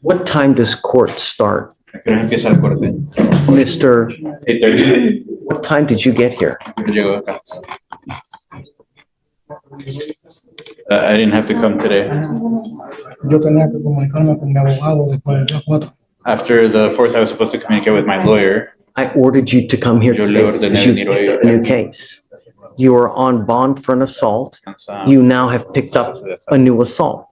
What time does court start? Mr. 8:30. What time did you get here? I didn't have to come today. Yo tenía que comunicarme con mi abogado después de las 4. After the 4th, I was supposed to communicate with my lawyer. I ordered you to come here Yo le today ordené because you venir hoy. have a new case. You are on bond for an assault. You now have picked up a new assault.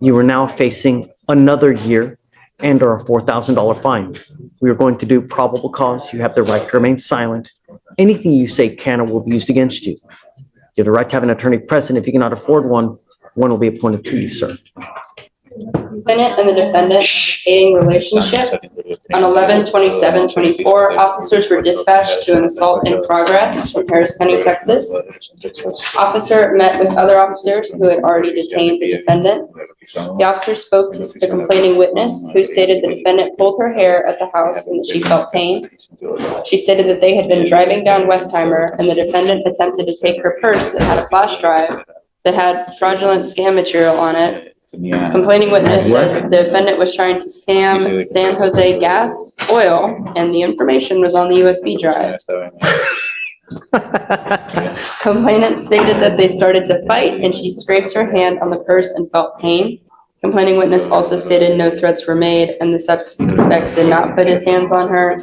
You are now facing another year and or a $4,000 fine. We are going to do probable cause. You have the right to remain silent. Anything you say can or will be used against you. You have the right to have an attorney present. If you cannot afford one, one will be appointed to you, sir. Complainant and the defendant dating relationship. On 11/27/24, officers were dispatched to an assault in progress in Harris County, Texas. Officer met with other officers who had already detained the defendant. The officer spoke to the complaining witness, who stated the defendant pulled her hair at the house and that she felt pain. She stated that they had been driving down Westheimer and the defendant attempted to take her purse that had a flash drive that had fraudulent scam material on it. Complaining witness said the defendant was trying to scam San Jose Gas Oil, and the information was on the USB drive. Complainant stated that they started to fight, and she scraped her hand on the purse and felt pain. Complaining witness also stated no threats were made, and the suspect did not put his hands on her.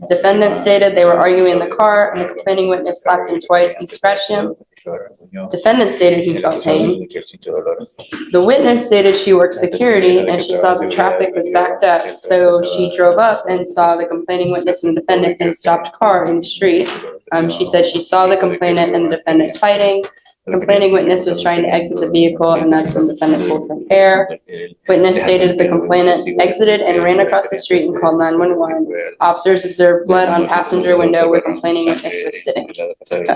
Defendant stated they were arguing in the car, and the complaining witness slapped him twice and scratched him. Defendant stated he felt pain. The witness stated she worked security and she saw the traffic was backed up, so she drove up and saw the complaining witness and the defendant in a stopped car in the street. She said she saw the complainant and the defendant fighting. Complaining witness was trying to exit the vehicle, and that's when the defendant pulled her hair. Witness stated the complainant exited and ran across the street and called 911. Officers observed blood on passenger window where complaining witness was sitting.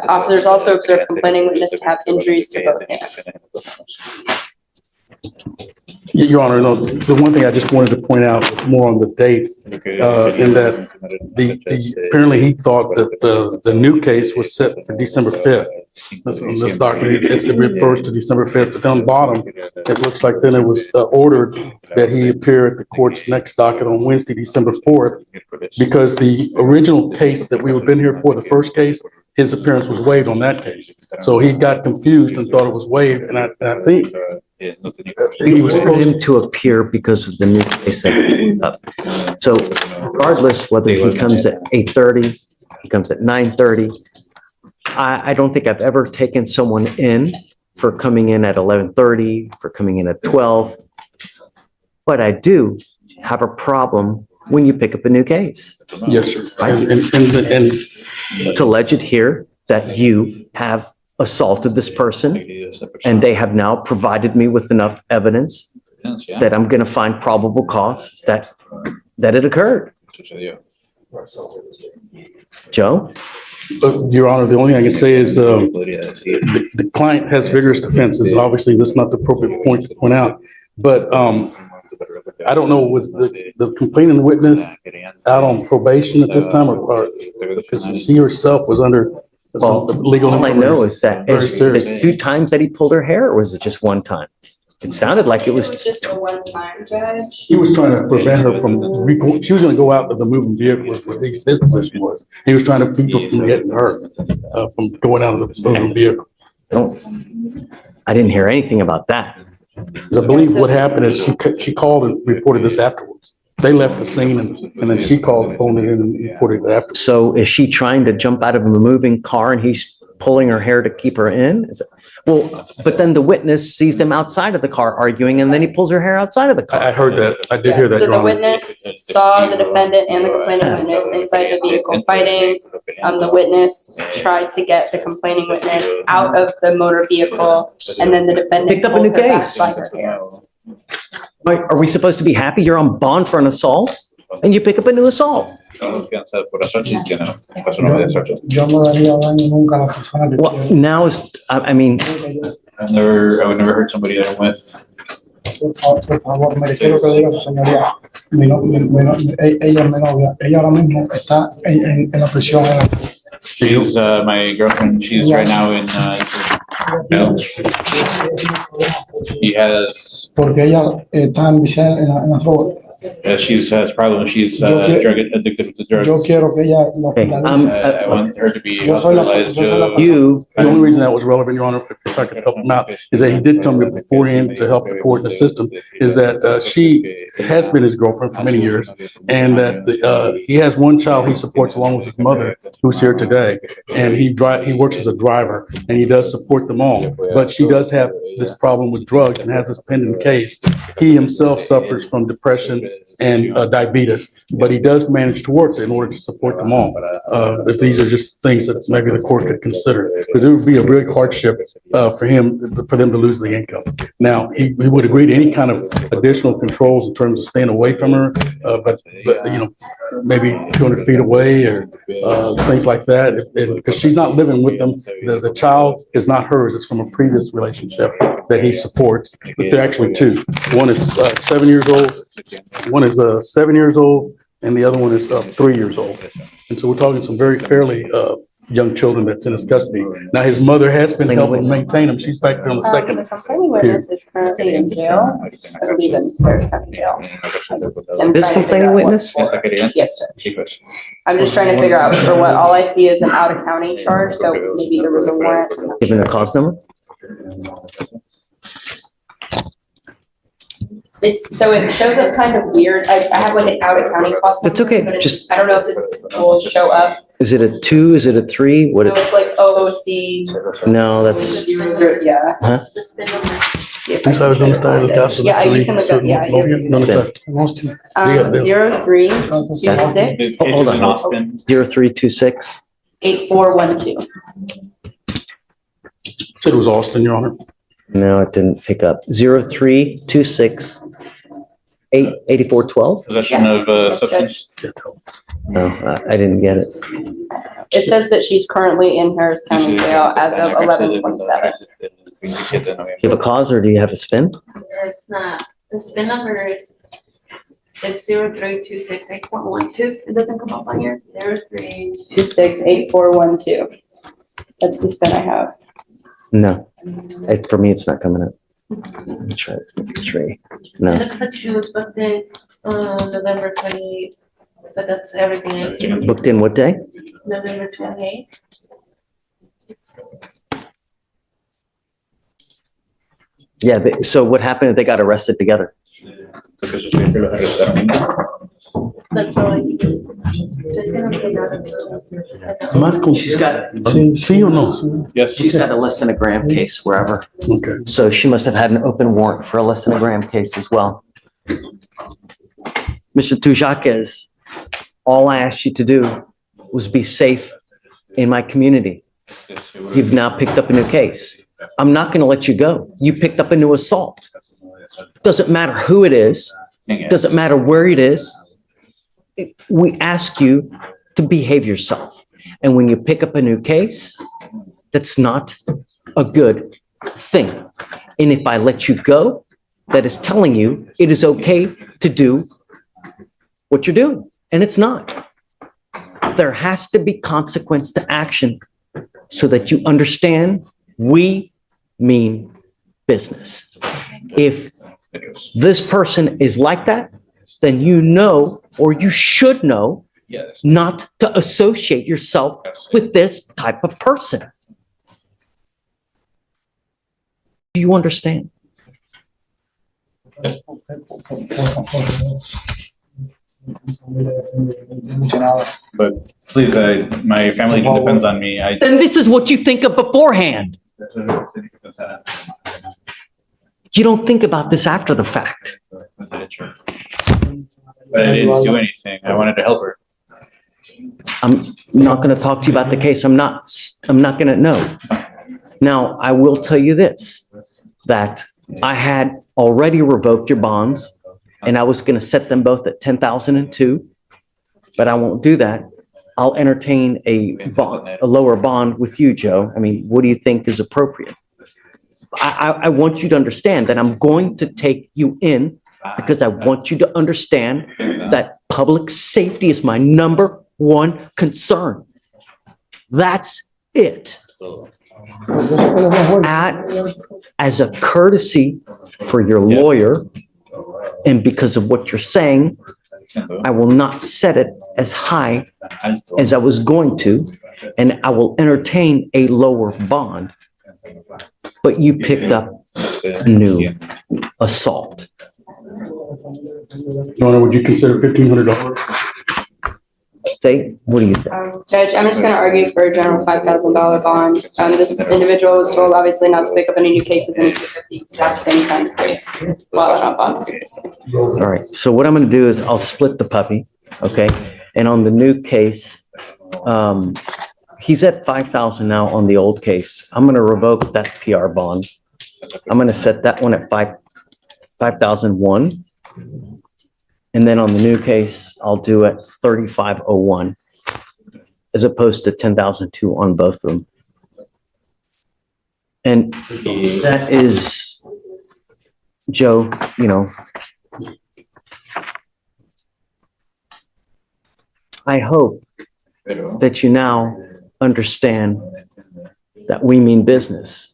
Officers also observed complaining witness to have injuries to both hands. Your Honor, no, the one thing I just wanted to point out was more on the dates, in that apparently he thought that the new case was set for December 5th. That's on this document, it refers to December 5th, but down the bottom, it looks like then it was ordered that he appear at the court's next docket on Wednesday, December 4th, because the original case that we've been here for, the first case, his appearance was waived on that case. So he got confused and thought it was waived, and I think he was ordered him to appear because of the new case that he picked up. So regardless whether he comes at 8:30, he comes at 9:30, I don't think I've ever taken someone in for coming in at 11:30, for coming in at 12. But I do have a problem when you pick up a new case. Yes, sir. Right? And It's alleged here that you have assaulted this person, and they have now provided me with enough evidence that I'm going to find probable cause that it occurred. Joe? Your Honor, the only thing I can say is the client has vigorous defenses. Obviously, that's not the appropriate point to point out. But I don't know, was the complaining witness out on probation at this time, or because she herself was under some legal? All I know is that the 2 times that he pulled her hair, or was it just 1 time? It sounded like it was just a one-time, Judge. He was trying to prevent her from, she was gonna go out with the moving vehicle, was what his position was. He was trying to keep her from getting hurt, from going out of the moving vehicle. I didn't hear anything about that. Because I believe what happened is she called and reported this afterwards. They left the scene and then she called, phoned it in and reported it after. So is she trying to jump out of a moving car and he's pulling her hair to keep her in? Well, but then the witness sees them outside of the car arguing, and then he pulls her hair outside of the car. I heard that. I did hear that, So Your the Honor. witness saw the defendant and the complaining witness inside the vehicle fighting. The witness tried to get the complaining witness out of the motor vehicle, and then the defendant Picked up a new pulled her back case. by her hair. Are we supposed to be happy you're on bond for an assault and you pick up a new assault? Yo no daría daño nunca a la persona que Well, quiero. now is, I mean, I would never hurt somebody that I'm with. Por favor, me quiero que diga su señoría. Ella es mi novia. Ella ahora mismo está en la prisión. She's my girlfriend. She's right now in jail. He has Porque ella está en la droga. She's has problems. She's Yo que- drug addicted to drugs. Yo quiero que ella lo Okay, hospitalice. I want her to be Yo soy la- hospitalized. yo soy la- You, The only reason that was relevant, Your Honor, if I could help him out, is that he did tell me beforehand to help the court and the system, is that she has been his girlfriend for many years, and that he has one child he supports along with his mother, who's here today, and he works as a driver, and he does support them all. But she does have this problem with drugs and has this pending case. He himself suffers from depression and diabetes, but he does manage to work in order to support them all. If these are just things that maybe the court could consider, because it would be a real hardship for them to lose the income. Now, he would agree to any kind of additional controls in terms of staying away from her, but maybe 200 feet away or things like that, because she's not living with them. The child is not hers, it's from a previous relationship that he supports, but they're actually two. One is 7 years old, one is 7 years old, and the other one is 3 years old. And so we're talking some very fairly young children that's in his custody. Now, his mother has been helping maintain him. She's back there on the The second. complaining witness is currently in jail, I believe in Harris County Jail. I'm this trying to figure complaining out what witness? for. Yes, sir. I'm just trying to figure out for what, all I see is an out of county charge, so maybe there was a warrant. I'm not Given a cause number? So it shows up kind of weird. I have like an out of county cost. That's okay, number, but just- I don't know if it will show up. Is it a 2? Is it a 3? What? No, it's like OOC. No, that's, Yeah. huh? Tú sabes dónde está el caso. Yeah, you can look up, yeah. ¿Dónde está? Austin. 0326 Hold on. Austin. 0326. 8412. Said it was Austin, Your Honor. No, it didn't pick up. 0326 8412? Possession of Yes, substance. No, I didn't get it. It says that she's currently in Harris County Jail as of 11/27. Do you have a cause or do you have a spin? It's not, the spin number is, it's 03268412. It doesn't come up on here. 0326. 268412. That's the spin I have. No. For me, it's not coming up. Let me try this. Maybe 3. It No. looks like she was booked in November 28th, but that's everything I see. Booked in what day? November 28th. Yeah, so what happened if they got arrested together? That's all I see. So it's gonna be another. Más con. She's got, Sí o no? Yes. she's got a less than a gram case wherever. Okay. So she must have had an open warrant for a less than a gram case as well. Mr. Tujaquez, all I asked you to do was be safe in my community. You've now picked up a new case. I'm not going to let you go. You picked up a new assault. Doesn't matter who it is, doesn't matter where it is. We ask you to behave yourself. And when you pick up a new case, that's not a good thing. And if I let you go, that is telling you it is okay to do what you're doing, and it's not. There has to be consequence to action so that you understand we mean business. If this person is like that, then you know, or you should know, Yes. not to associate yourself with this type of person. Do you understand? But please, my family depends on me. Then this is what you think of beforehand. You don't think about this after the fact. But I didn't do anything. I wanted to help her. I'm not going to talk to you about the case. I'm not going to know. Now, I will tell you this, that I had already revoked your bonds and I was going to set them both at 10,002, but I won't do that. I'll entertain a lower bond with you, Joe. I mean, what do you think is appropriate? I want you to understand that I'm going to take you in because I want you to understand that public safety is my number one concern. That's it. As a courtesy for your lawyer And because of what you're saying, I will not set it as high as I was going to, and I will entertain a lower bond. But you picked up a new assault. Your Honor, would you consider $1,500? Say, what do you think? Judge, I'm just gonna argue for a general $5,000 bond. This individual was told obviously not to pick up any new cases and he picked up the exact same kind of case while on bond previously. All right, so what I'm gonna do is I'll split the puppy, okay? And on the new case, he's at 5,000 now on the old case. I'm gonna revoke that PR bond. I'm gonna set that one at 5,001. And then on the new case, I'll do it 3,501 as opposed to 10,002 on both of them. And that is, Joe, you know, I hope that you now understand that we mean business.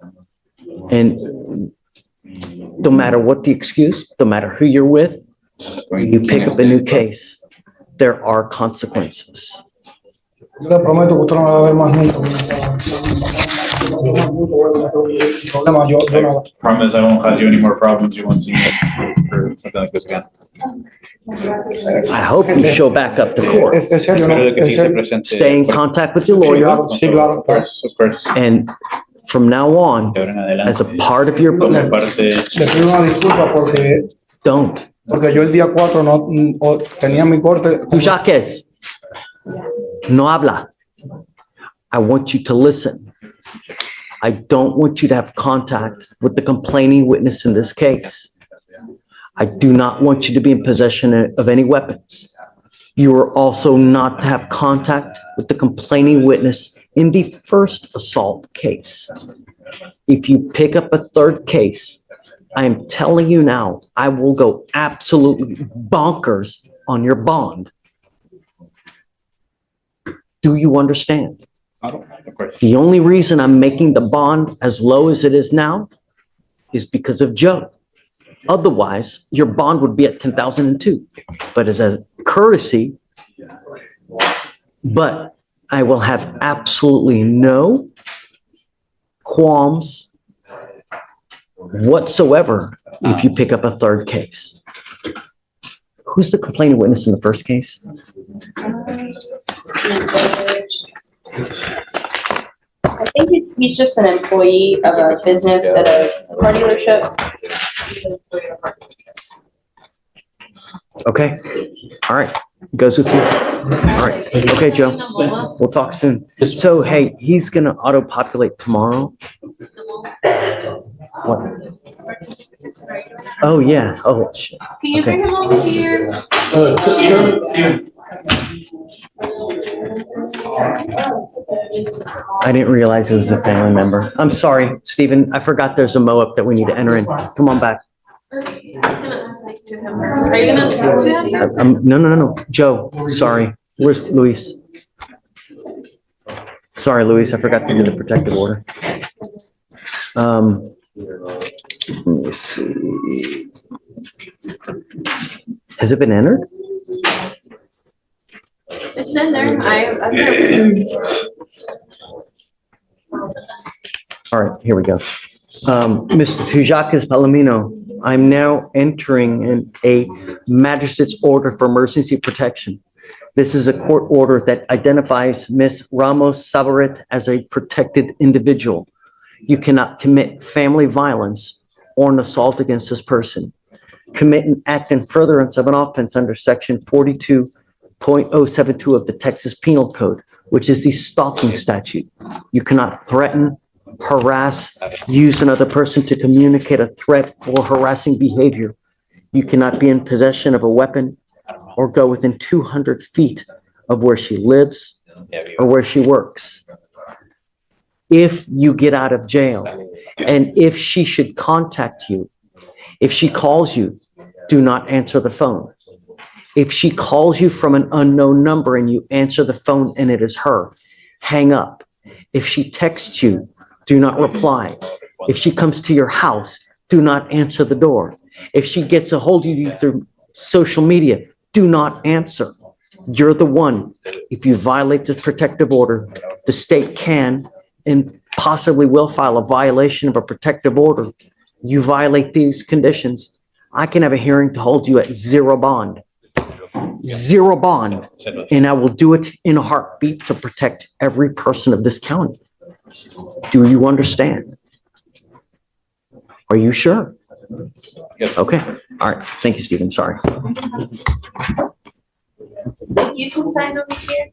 And no matter what the excuse, no matter who you're with, you pick up a new case, there are consequences. Yo le prometo que usted no me va a ver más nunca. Problema, yo nada. Promise I won't cause you any more problems. You won't see me for something like this again. I hope you show back up to court. Es serio, ¿no? Espero que sí Es se serio. presente. Stay in contact with your Sí, lawyer, claro, sí, claro. Of course. and from now on, De ahora en adelante, as a part of your, como parte, Le pido una disculpa don't. porque yo el día 4 tenía mi corte. Jaques, no habla. I want you to listen. I don't want you to have contact with the complaining witness in this case. I do not want you to be in possession of any weapons. You are also not to have contact with the complaining witness in the first assault case. If you pick up a third case, I am telling you now, I will go absolutely bonkers on your bond. Do you understand? of course. The only reason I'm making the bond as low as it is now is because of Joe. Otherwise, your bond would be at 10,002. But as a courtesy, but I will have absolutely no qualms whatsoever if you pick up a third case. Who's the complaining witness in the first case? I think he's just an employee of a business at a car dealership. Okay, all right, goes with you. All right, okay, Joe, we'll talk soon. So, hey, he's gonna auto-populate tomorrow. What? Oh, yeah, oh, shit. Can you bring him over here? I didn't realize it was a family member. I'm sorry, Stephen, I forgot there's a mo-up that we need to enter in. Come on back. Are you gonna speak to him? No, Joe, sorry, where's Luis? Sorry, Luis, I forgot to do the protective order. Let me see. Has it been entered? It's in there. I've All right, here we go. Mr. Tujakas Palomino, I'm now entering in a magistrate's order for emergency protection. This is a court order that identifies Ms. Ramos Sabarit as a protected individual. You cannot commit family violence or an assault against this person. Commit an act in furtherance of an offense under section 42.072 of the Texas Penal Code, which is the stalking statute. You cannot threaten, harass, use another person to communicate a threat or harassing behavior. You cannot be in possession of a weapon or go within 200 feet of where she lives or where she works. If you get out of jail and if she should contact you, if she calls you, do not answer the phone. If she calls you from an unknown number and you answer the phone and it is her, hang up. If she texts you, do not reply. If she comes to your house, do not answer the door. If she gets a hold of you through social media, do not answer. You're the one. If you violate this protective order, the state can and possibly will file a violation of a protective order. You violate these conditions, I can have a hearing to hold you at zero bond. Zero bond. And I will do it in a heartbeat to protect every person of this county. Do you understand? Are you sure? Yes. Okay. All right. Thank you, Stephen. Sorry. You can sign over here.